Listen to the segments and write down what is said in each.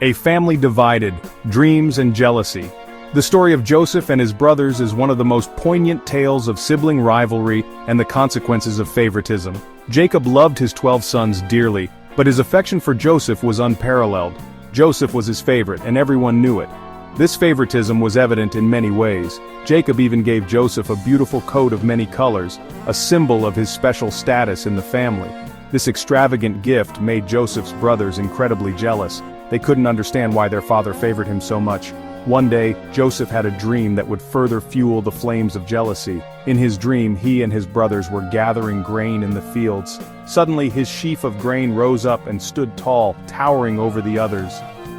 A family divided, dreams and jealousy. The story of Joseph and his brothers is one of the most poignant tales of sibling rivalry and the consequences of favoritism. Jacob loved his 12 sons dearly, but his affection for Joseph was unparalleled. Joseph was his favorite, and everyone knew it. This favoritism was evident in many ways. Jacob even gave Joseph a beautiful coat of many colors, a symbol of his special status in the family. This extravagant gift made Joseph's brothers incredibly jealous. They couldn't understand why their father favored him so much. One day, Joseph had a dream that would further fuel the flames of jealousy. In his dream, he and his brothers were gathering grain in the fields. Suddenly, his sheaf of grain rose up and stood tall, towering over the others.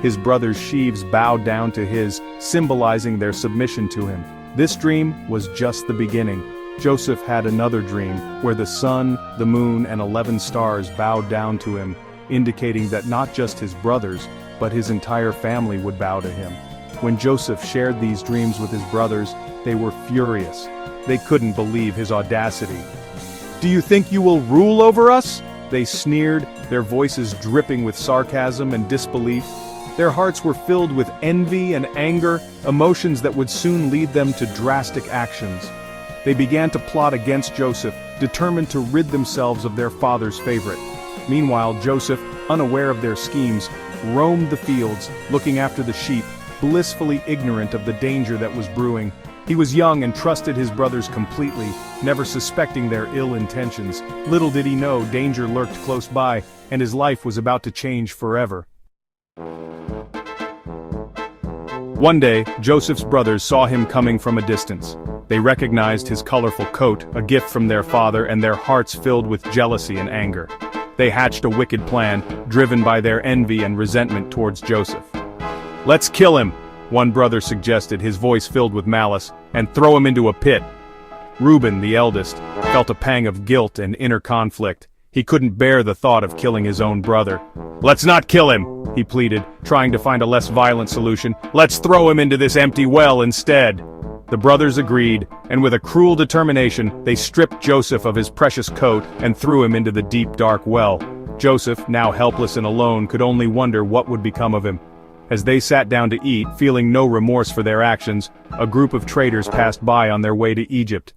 His brothers' sheaves bowed down to his, symbolizing their submission to him. This dream was just the beginning. Joseph had another dream, where the sun, the moon, and 11 stars bowed down to him, indicating that not just his brothers, but his entire family would bow to him. When Joseph shared these dreams with his brothers, they were furious. They couldn't believe his audacity. "Do you think you will rule over us?" they sneered, their voices dripping with sarcasm and disbelief. Their hearts were filled with envy and anger, emotions that would soon lead them to drastic actions. They began to plot against Joseph, determined to rid themselves of their father's favorite. Meanwhile, Joseph, unaware of their schemes, roamed the fields, looking after the sheep, blissfully ignorant of the danger that was brewing. He was young and trusted his brothers completely, never suspecting their ill intentions. Little did he know danger lurked close by, and his life was about to change forever. One day, Joseph's brothers saw him coming from a distance. They recognized his colorful coat, a gift from their father, and their hearts filled with jealousy and anger. They hatched a wicked plan, driven by their envy and resentment towards Joseph. "Let's kill him," one brother suggested, his voice filled with malice, "and throw him into a pit." Reuben, the eldest, felt a pang of guilt and inner conflict. He couldn't bear the thought of killing his own brother. "Let's not kill him," he pleaded, trying to find a less violent solution. "Let's throw him into this empty well instead." The brothers agreed, and with a cruel determination, they stripped Joseph of his precious coat and threw him into the deep dark well. Joseph, now helpless and alone, could only wonder what would become of him. As they sat down to eat, feeling no remorse for their actions, a group of traders passed by on their way to Egypt.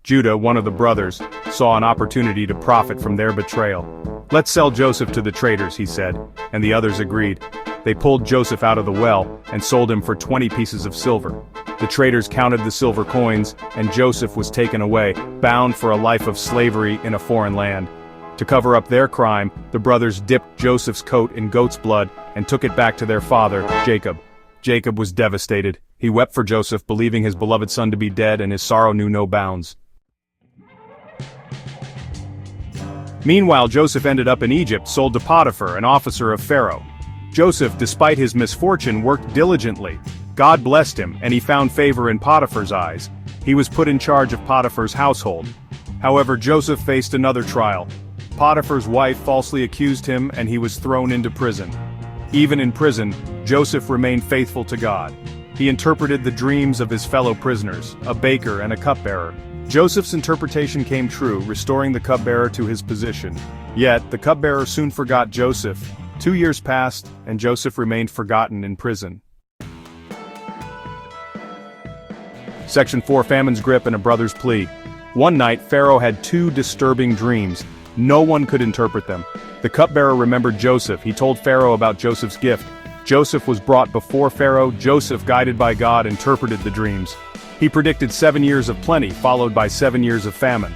Judah, one of the brothers, saw an opportunity to profit from their betrayal. "Let's sell Joseph to the traders," he said, and the others agreed. They pulled Joseph out of the well and sold him for 20 pieces of silver. The traders counted the silver coins, and Joseph was taken away, bound for a life of slavery in a foreign land. To cover up their crime, the brothers dipped Joseph's coat in goat's blood and took it back to their father, Jacob. Jacob was devastated. He wept for Joseph, believing his beloved son to be dead, and his sorrow knew no bounds. Meanwhile, Joseph ended up in Egypt, sold to Potiphar, an officer of Pharaoh. Joseph, despite his misfortune, worked diligently. God blessed him, and he found favor in Potiphar's eyes. He was put in charge of Potiphar's household. However, Joseph faced another trial. Potiphar's wife falsely accused him, and he was thrown into prison. Even in prison, Joseph remained faithful to God. He interpreted the dreams of his fellow prisoners, a baker and a cupbearer. Joseph's interpretation came true, restoring the cupbearer to his position. Yet, the cupbearer soon forgot Joseph. 2 years passed, and Joseph remained forgotten in prison. Section 4: Famine's Grip and a Brother's Plea. One night, Pharaoh had 2 disturbing dreams. No one could interpret them. The cupbearer remembered Joseph. He told Pharaoh about Joseph's gift. Joseph was brought before Pharaoh. Joseph, guided by God, interpreted the dreams. He predicted 7 years of plenty, followed by 7 years of famine.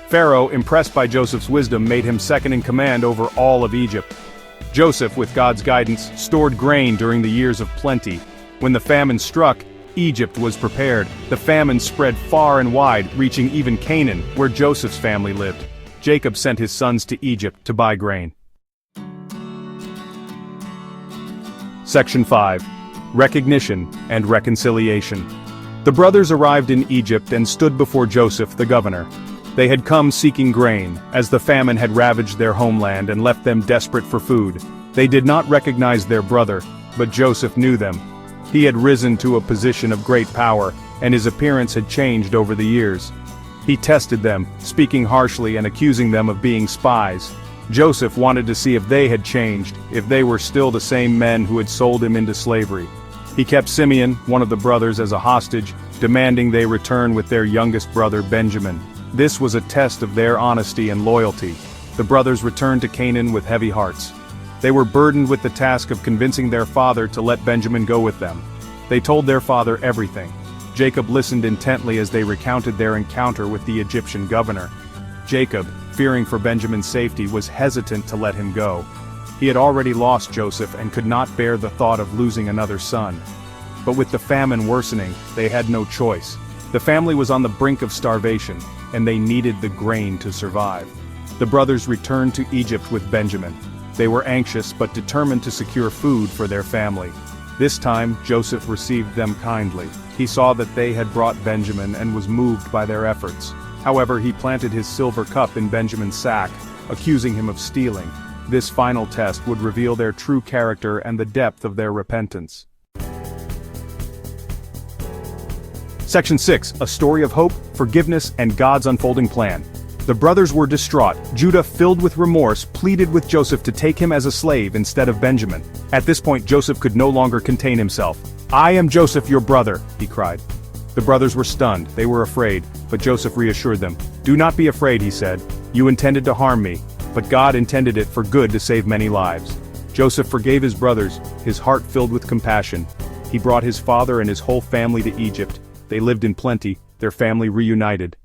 Pharaoh, impressed by Joseph's wisdom, made him second in command over all of Egypt. Joseph, with God's guidance, stored grain during the years of plenty. When the famine struck, Egypt was prepared. The famine spread far and wide, reaching even Canaan, where Joseph's family lived. Jacob sent his sons to Egypt to buy grain. Section 5: Recognition and Reconciliation. The brothers arrived in Egypt and stood before Joseph, the governor. They had come seeking grain, as the famine had ravaged their homeland and left them desperate for food. They did not recognize their brother, but Joseph knew them. He had risen to a position of great power, and his appearance had changed over the years. He tested them, speaking harshly and accusing them of being spies. Joseph wanted to see if they had changed, if they were still the same men who had sold him into slavery. He kept Simeon, one of the brothers, as a hostage, demanding they return with their youngest brother Benjamin. This was a test of their honesty and loyalty. The brothers returned to Canaan with heavy hearts. They were burdened with the task of convincing their father to let Benjamin go with them. They told their father everything. Jacob listened intently as they recounted their encounter with the Egyptian governor. Jacob, fearing for Benjamin's safety, was hesitant to let him go. He had already lost Joseph and could not bear the thought of losing another son. But with the famine worsening, they had no choice. The family was on the brink of starvation, and they needed the grain to survive. The brothers returned to Egypt with Benjamin. They were anxious but determined to secure food for their family. This time, Joseph received them kindly. He saw that they had brought Benjamin and was moved by their efforts. However, he planted his silver cup in Benjamin's sack, accusing him of stealing. This final test would reveal their true character and the depth of their repentance. Section 6, a story of hope, forgiveness, and God's unfolding plan. The brothers were distraught. Judah, filled with remorse, pleaded with Joseph to take him as a slave instead of Benjamin. At this point, Joseph could no longer contain himself. "I am Joseph, your brother," he cried. The brothers were stunned. They were afraid, but Joseph reassured them. "Do not be afraid," he said. "You intended to harm me, but God intended it for good to save many lives." Joseph forgave his brothers, his heart filled with compassion. He brought his father and his whole family to Egypt. They lived in plenty, their family reunited.